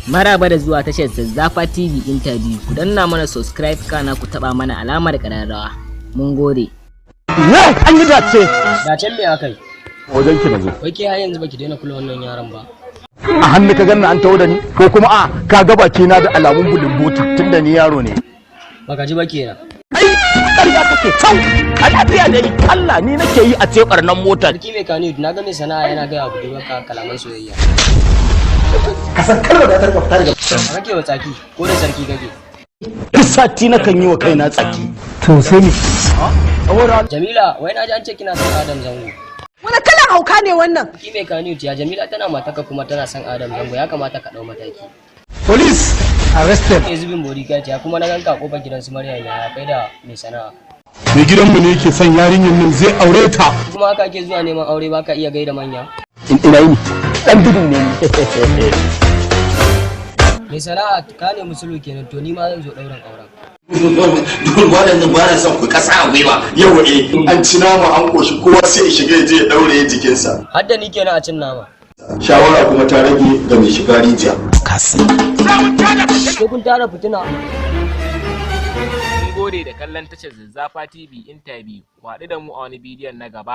Maraba da zuwa tashar Zazzafa TV interview. Ku danna mana subscribe kana ku taba mana alamar ƙararrawa. Mun gode. An yi dace. Dacen me akai? Wajen ki nazo. Wai ke har yanzu baki daina kula wannan yaron ba. A hannu ka ganna an tawo da ni ko kuma a ka ga baki na da alamun bulumbutu tunda ni yaro ne. Baka ji ba kenan. Ai ƙarya kake tau. A lafiya da ni Allah ni nake yi a ce barnan motar. Sarki mai kani na ga mai sana'a yana ga abu da baka kalaman soyayya. Ka san kalmar da ta fita daga Kake wa tsaki ko da sarki kake? duk sati na kan yi wa kaina tsaki. To sai ni. Jamila, wai na ji an ce kina son Adam Zango. Wani kalan hauka ne wannan? Sarki mai kani ya Jamila tana mataka kuma tana son Adam Zango, ya kamata ka dau mataki. Police arrested. Ke zubin bodyguard ya kuma na ganka kofar gidan su Maryam ya kai da mai sana'a. Mai gidanmu ne yake son yarinyar nan zai aure ta. Kuma haka ake zuwa neman aure baka iya gaida manya. Ina yi dan gudun ne. Mai sana'a ka ne musulu kenan to ni ma zan zo dauran auren. Duk waɗannan ba na son ku kasa a gwiwa yau an ci nama an koshi kowa sai ya shiga je ya daure jikinsa. Har da ni kenan a cin nama. Shawara kuma ta rage ga mai shiga rijiya. Ko kun tara fitina. Mun gode da kallon tashar Zazzafa TV interview. Ku haɗu da mu a wani bidiyon na gaba.